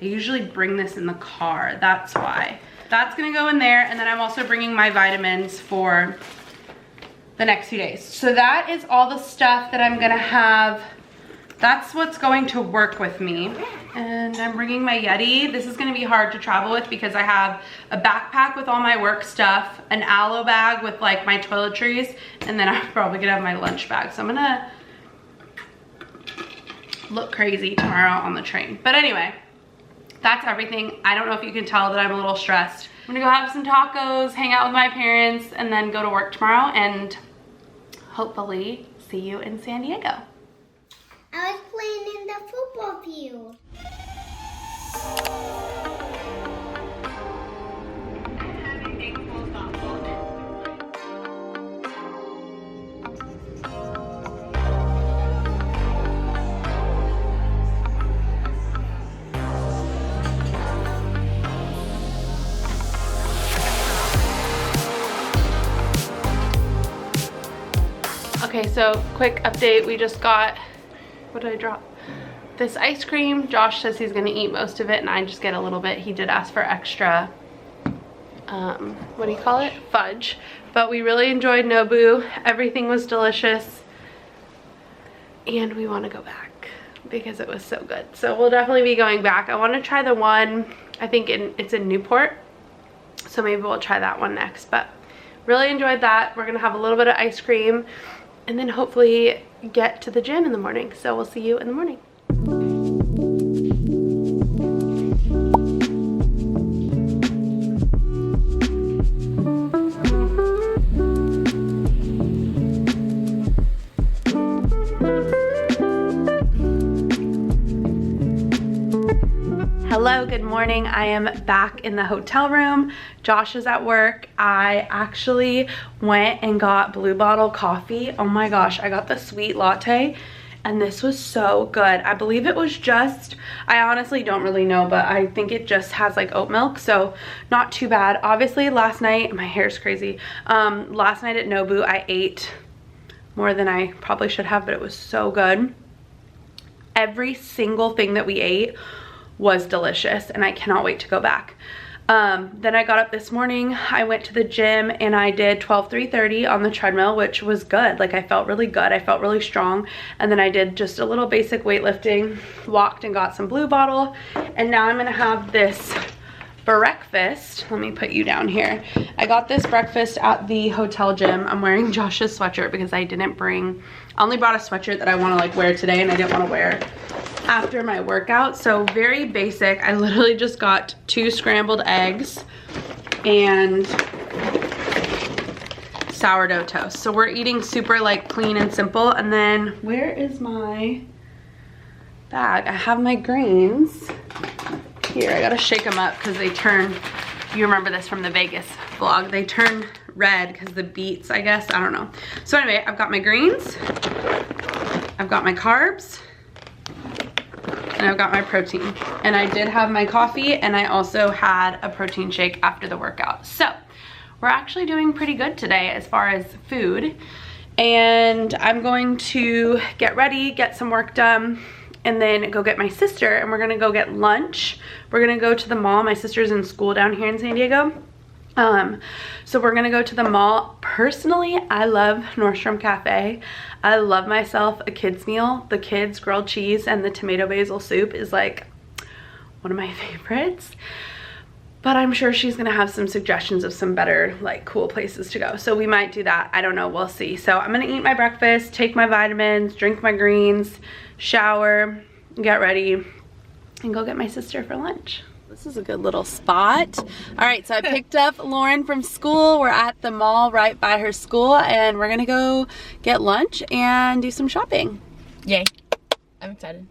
I usually bring this in the car. That's why. That's gonna go in there, and then I'm also bringing my vitamins for the next few days. So that is all the stuff that I'm gonna have. That's what's going to work with me. And I'm bringing my Yeti. This is gonna be hard to travel with because I have a backpack with all my work stuff, an aloe bag with like my toiletries, and then I'm probably gonna have my lunch bag. So I'm gonna look crazy tomorrow on the train. But anyway, that's everything. I don't know if you can tell that I'm a little stressed. I'm gonna go have some tacos, hang out with my parents, and then go to work tomorrow and hopefully see you in San Diego. I was playing in the football field. Okay, so quick update. We just got, what did I drop? This ice cream. Josh says he's gonna eat most of it and I just get a little bit. He did ask for extra, what do you call it? Fudge. But we really enjoyed Nobu. Everything was delicious. And we wanna go back because it was so good. So we'll definitely be going back. I wanna try the one, I think it's in Newport. So maybe we'll try that one next, but really enjoyed that. We're gonna have a little bit of ice cream and then hopefully get to the gym in the morning. So we'll see you in the morning. good morning. I am back in the hotel room. Josh is at work. I actually went and got Blue Bottle coffee. Oh my gosh, I got the sweet latte and this was so good. I believe it was just, I honestly don't really know, but I think it just has like oat milk, so not too bad. Obviously last night, my hair's crazy. Last night at Nobu, I ate more than I probably should have, but it was so good. Every single thing that we ate was delicious and I cannot wait to go back. Then I got up this morning, I went to the gym and I did 12-3-30 on the treadmill, which was good. Like I felt really good, I felt really strong. And then I did just a little basic weightlifting, walked and got some Blue Bottle. And now I'm gonna have this breakfast. Let me put you down here. I got this breakfast at the hotel gym. I'm wearing Josh's sweatshirt because I only brought a sweatshirt that I want to like wear today and I didn't want to wear after my workout. So very basic. I literally just got 2 scrambled eggs and sourdough toast. So we're eating super like clean and simple. And then where is my bag? I have my greens. Here, I gotta shake them up because they turn, you remember this from the Vegas vlog, they turn red because the beets, I guess, I don't know. So anyway, I've got my greens, I've got my carbs, and I've got my protein. And I did have my coffee and I also had a protein shake after the workout. So we're actually doing pretty good today as far as food. And I'm going to get ready, get some work done, and then go get my sister and we're gonna go get lunch. We're gonna go to the mall. My sister's in school down here in San Diego. So we're gonna go to the mall. Personally, I love Nordstrom Cafe. I love myself a kids meal. The kids grilled cheese and the tomato basil soup is like one of my favorites. But I'm sure she's gonna have some suggestions of some better like cool places to go. So we might do that, I don't know, we'll see. So I'm gonna eat my breakfast, take my vitamins, drink my greens, shower, get ready, and go get my sister for lunch. This is a good little spot. All right, so I picked up Lauren from school. We're at the mall right by her school and we're gonna go get lunch and do some shopping. Yay, I'm excited.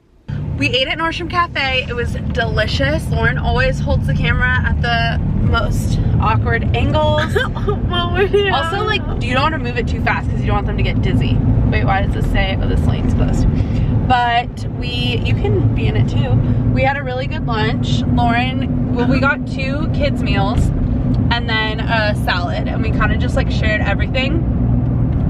We ate at Nordstrom Cafe. It was delicious. Lauren always holds the camera at the most awkward angles. Also, like, you don't want to move it too fast because you don't want them to get dizzy. Wait, why does this say, oh, this lane's closed? But you can be in it too. We had a really good lunch. Lauren, well, we got 2 kids meals and then a salad and we kind of just like shared everything.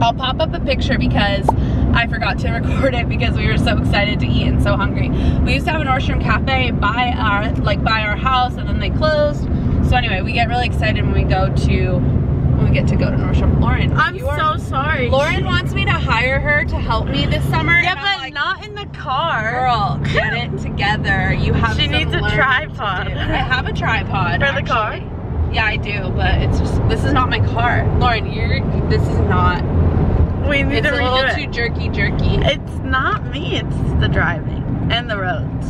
I'll pop up a picture because I forgot to record it because we were so excited to eat and so hungry. We used to have a Nordstrom Cafe by our house and then they closed. So anyway, we get really excited when we get to go to Nordstrom. Lauren, I'm so sorry. Lauren wants me to hire her to help me this summer. Yeah, but like, not in the car. Girl, get it together. You have She needs a tripod. I have a tripod. For the car? Yeah, I do, but it's just, this is not my car. Lauren, this is not. We need to redo it. It's a little too jerky. It's not me, it's the driving and the roads.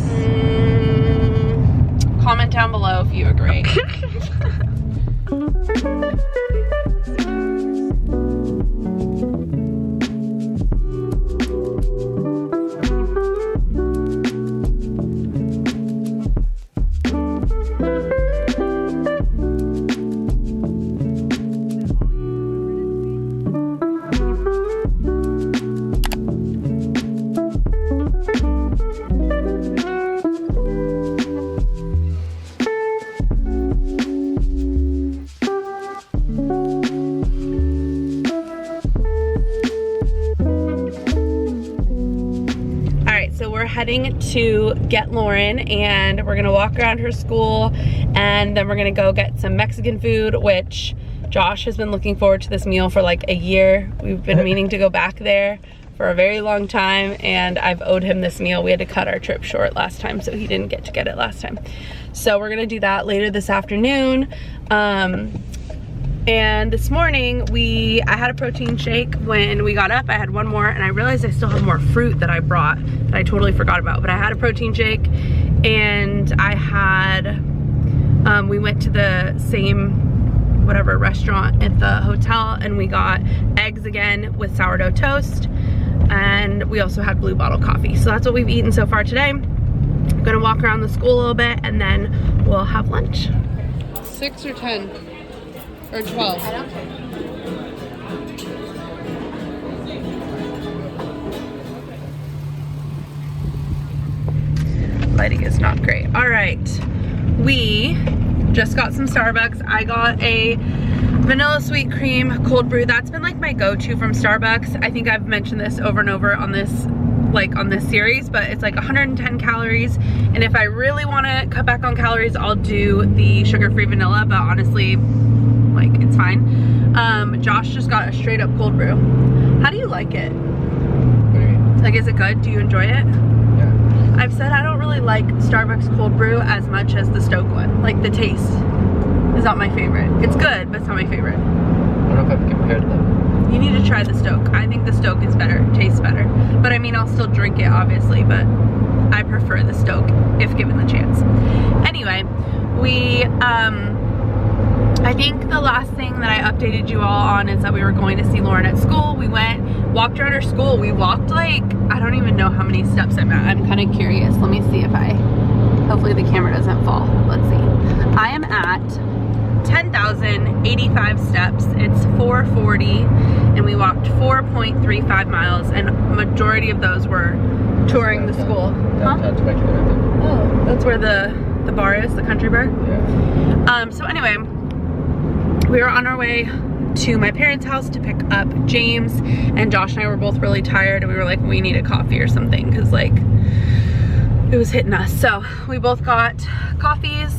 Comment down below if you agree. Heading to get Lauren and we're gonna walk around her school and then we're gonna go get some Mexican food, which Josh has been looking forward to this meal for like a year. We've been meaning to go back there for a very long time and I've owed him this meal. We had to cut our trip short last time so he didn't get to get it last time. So we're gonna do that later this afternoon. And this morning, I had a protein shake when we got up. I had one more and I realized I still have more fruit that I brought that I totally forgot about. But I had a protein shake and I had, we went to the same whatever restaurant at the hotel and we got eggs again with sourdough toast. And we also had Blue Bottle coffee. So that's what we've eaten so far today. I'm gonna walk around the school a little bit and then we'll have lunch. 6 or 10 or 12. I don't know. Lighting is not great. All right, we just got some Starbucks. I got a vanilla sweet cream cold brew. That's been like my go-to from Starbucks. I think I've mentioned this over and over on this series, but it's like 110 calories. And if I really want to cut back on calories, I'll do the sugar-free vanilla, but honestly, like, it's fine. Josh just got a straight up cold brew. How do you like it? What do you mean? Like, is it good? Do you enjoy it? Yeah. I've said I don't really like Starbucks cold brew as much as the Stoke one. Like, the taste is not my favorite. It's good, but it's not my favorite. I don't know if I've compared them. You need to try the Stoke. I think the Stoke is better, tastes better. But I mean, I'll still drink it obviously, but I prefer the Stoke if given the chance. Anyway, we, I think the last thing that I updated you all on is that we were going to see Lauren at school. We went, walked around her school. We walked like, I don't even know how many steps I'm at. I'm kind of curious. Let me see if hopefully the camera doesn't fall. Let's see. I am at 10,085 steps. It's 440 and we walked 4.35 miles and majority of those were touring the school. Huh? Oh, that's where the bar is, the Country Bar? Yeah. So anyway, we were on our way to my parents' house to pick up James, and Josh and I were both really tired and we were like, we need a coffee or something because like it was hitting us. So we both got coffees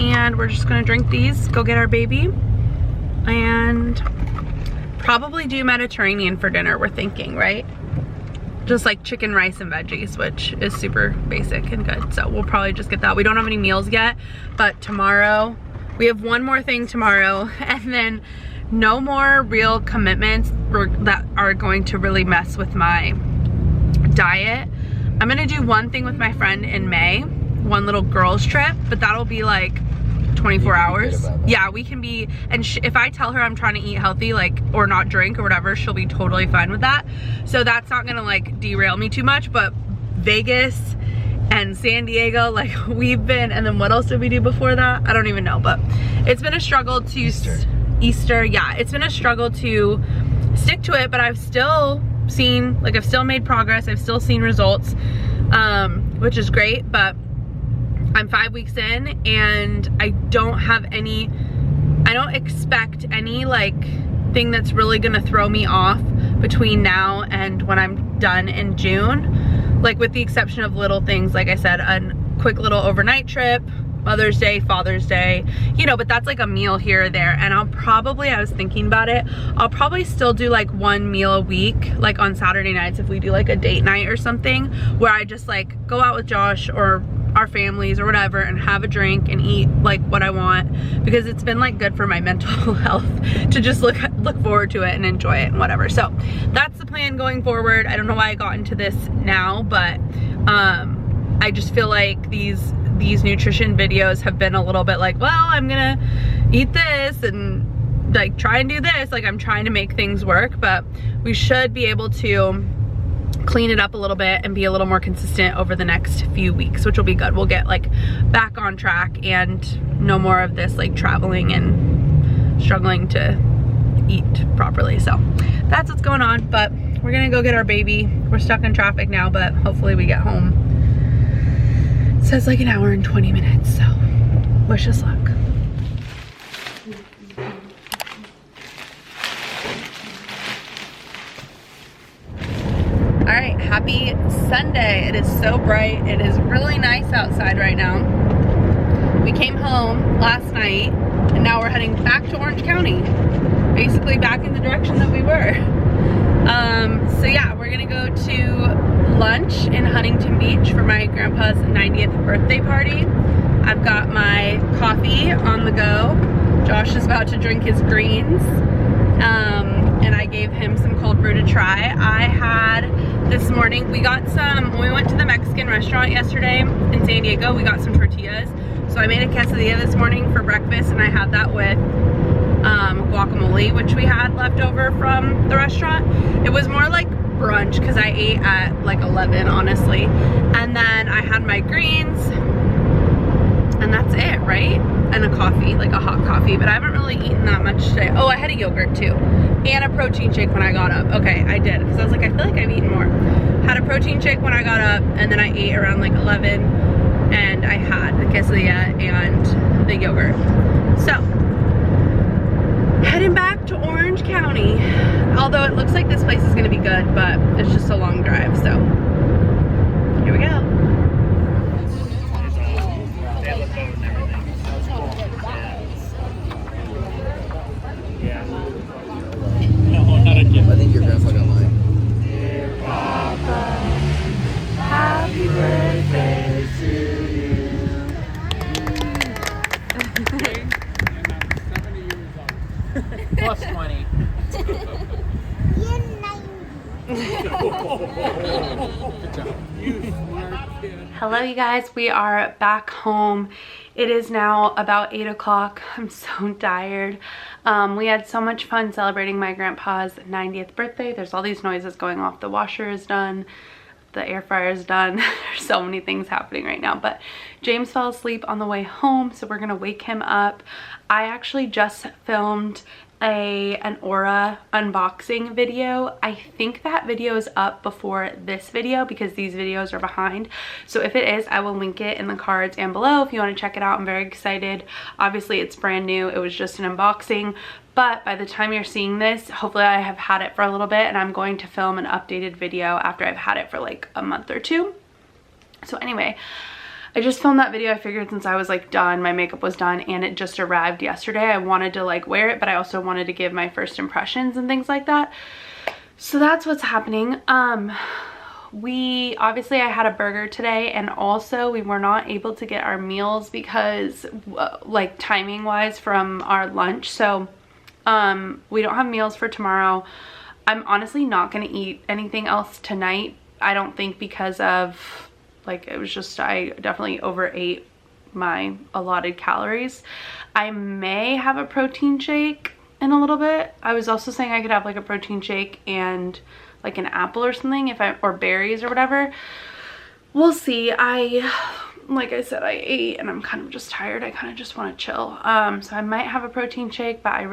and we're just gonna drink these, go get our baby, and probably do Mediterranean for dinner, we're thinking, right? Just like chicken, rice, and veggies, which is super basic and good. So we'll probably just get that. We don't have any meals yet, but tomorrow, we have one more thing tomorrow, and then no more real commitments that are going to really mess with my diet. I'm gonna do one thing with my friend in May, one little girls trip, but that'll be like 24 hours. Yeah, we can be, and if I tell her I'm trying to eat healthy, like, or not drink or whatever, she'll be totally fine with that. So that's not gonna like derail me too much. But Vegas and San Diego, like we've been, and then what else did we do before that? I don't even know, but it's been a struggle to Easter, yeah, it's been a struggle to stick to it, but I've still seen, like, I've still made progress, I've still seen results, which is great. But I'm 5 weeks in and I don't expect any like thing that's really gonna throw me off between now and when I'm done in June, like with the exception of little things, like I said, a quick little overnight trip, Mother's Day, Father's Day, you know, but that's like a meal here or there. And I was thinking about it, I'll probably still do like one meal a week, like on Saturday nights if we do like a date night or something, where I just like go out with Josh or our families or whatever and have a drink and eat like what I want, because it's been like good for my mental health to just look forward to it and enjoy it and whatever. So that's the plan going forward. I don't know why I got into this now, but I just feel like these nutrition videos have been a little bit like, well, I'm gonna eat this and like try and do this, like I'm trying to make things work, but we should be able to clean it up a little bit and be a little more consistent over the next few weeks, which will be good. We'll get like back on track and no more of this like traveling and struggling to eat properly. So that's what's going on, but we're gonna go get our baby. We're stuck in traffic now, but hopefully we get home. It says like an hour and 20 minutes, so wish us luck. All right, happy Sunday. It is so bright. It is really nice outside right now. We came home last night and now we're heading back to Orange County. Basically back in the direction that we were. So yeah, we're gonna go to lunch in Huntington Beach for my grandpa's 90th birthday party. I've got my coffee on the go. Josh is about to drink his greens. And I gave him some cold brew to try. I had this morning, when we went to the Mexican restaurant yesterday in San Diego, we got some tortillas. So I made a quesadilla this morning for breakfast and I had that with guacamole, which we had left over from the restaurant. It was more like brunch because I ate at like 11, honestly. And then I had my greens, and that's it, right? And a coffee, like a hot coffee, but I haven't really eaten that much today. Oh, I had a yogurt too, and a protein shake when I got up. Okay, I did, because I was like, I feel like I've eaten more. Had a protein shake when I got up, and then I ate around like 11, and I had the quesadilla and the yogurt. So, heading back to Orange County. Although it looks like this place is gonna be good, but it's just a long drive, so here we go. I think your grandpa got mine. Dear Papa, happy birthday to you. Plus 20. You're 90. Hello you guys, we are back home. It is now about 8 o'clock. I'm so tired. We had so much fun celebrating my grandpa's 90th birthday. There's all these noises going off. The washer is done. The air fryer is done. There's so many things happening right now, but James fell asleep on the way home, so we're gonna wake him up. I actually just filmed an Aura unboxing video. I think that video is up before this video because these videos are behind. So if it is, I will link it in the cards and below if you want to check it out. I'm very excited. Obviously it's brand new. It was just an unboxing, but by the time you're seeing this, hopefully I have had it for a little bit, and I'm going to film an updated video after I've had it for like a month or two. So anyway, I just filmed that video. I figured since I was like done, my makeup was done, and it just arrived yesterday, I wanted to like wear it, but I also wanted to give my first impressions and things like that. So that's what's happening. Obviously I had a burger today, and also we were not able to get our meals because like timing wise from our lunch. So we don't have meals for tomorrow. I'm honestly not going to eat anything else tonight, I don't think, because of like, it was just, I definitely overate my allotted calories. I may have a protein shake in a little bit. I was also saying I could have like a protein shake and like an apple or something, or berries or whatever. We'll see. Like I said, I ate and I'm kind of just tired. I kind of just want to chill. So I might have a protein shake, but I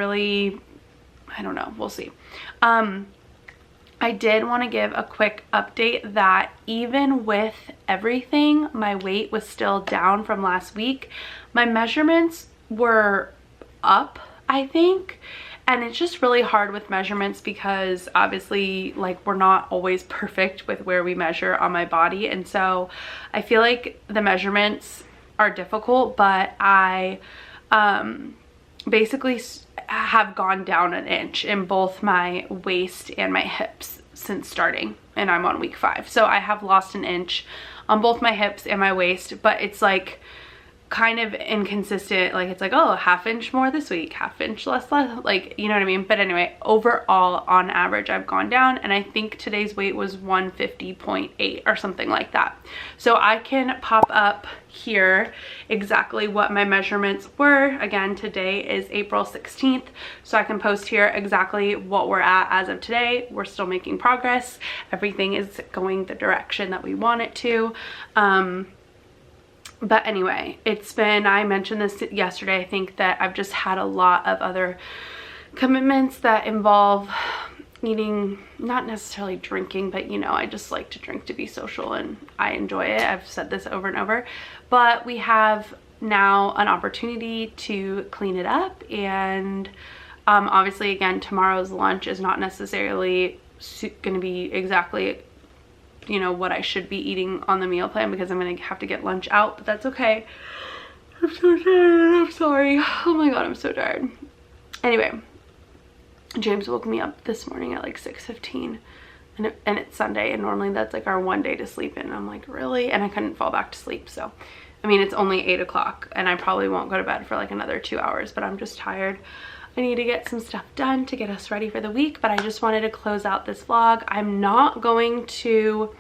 don't know. We'll see. I did want to give a quick update that even with everything, my weight was still down from last week. My measurements were up, I think, and it's just really hard with measurements because obviously like we're not always perfect with where we measure on my body, and so I feel like the measurements are difficult, but I basically have gone down an inch in both my waist and my hips since starting, and I'm on week 5. So I have lost an inch on both my hips and my waist, but it's like kind of inconsistent. Like it's like, oh, half inch more this week, half inch less, like, you know what I mean? But anyway, overall on average I've gone down, and I think today's weight was 150.8 or something like that. So I can pop up here exactly what my measurements were. Again, today is April 16th, so I can post here exactly what we're at as of today. We're still making progress. Everything is going the direction that we want it to. But anyway, it's been, I mentioned this yesterday, I think that I've just had a lot of other commitments that involve eating, not necessarily drinking, but you know, I just like to drink to be social and I enjoy it. I've said this over and over, but we have now an opportunity to clean it up, and obviously again, tomorrow's lunch is not necessarily going to be exactly, you know, what I should be eating on the meal plan because I'm gonna have to get lunch out, but that's okay. I'm so tired. I'm sorry. Oh my god, I'm so tired. Anyway, James woke me up this morning at like 6:15, and it's Sunday, and normally that's like our one day to sleep in. And I'm like, really? And I couldn't fall back to sleep. So I mean, it's only 8 o'clock and I probably won't go to bed for like another 2 hours, but I'm just tired. I need to get some stuff done to get us ready for the week, but I just wanted to close out this vlog. I'm not going to,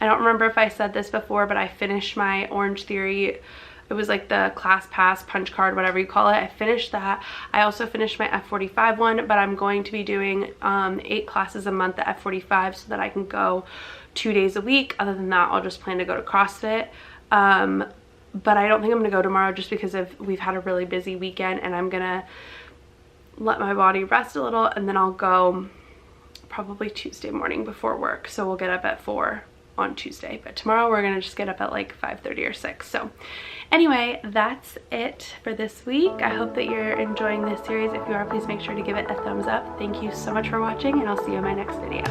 I don't remember if I said this before, but I finished my Orange Theory It was like the class pass, punch card, whatever you call it. I finished that. I also finished my F45 one, but I'm going to be doing 8 classes a month at F45 so that I can go 2 days a week. Other than that, I'll just plan to go to CrossFit. But I don't think I'm gonna go tomorrow just because we've had a really busy weekend, and I'm gonna let my body rest a little, and then I'll go probably Tuesday morning before work. So we'll get up at 4 on Tuesday, but tomorrow we're gonna just get up at like 5:30 or 6. So anyway, that's it for this week. I hope that you're enjoying this series. If you are, please make sure to give it a thumbs up. Thank you so much for watching, and I'll see you in my next video.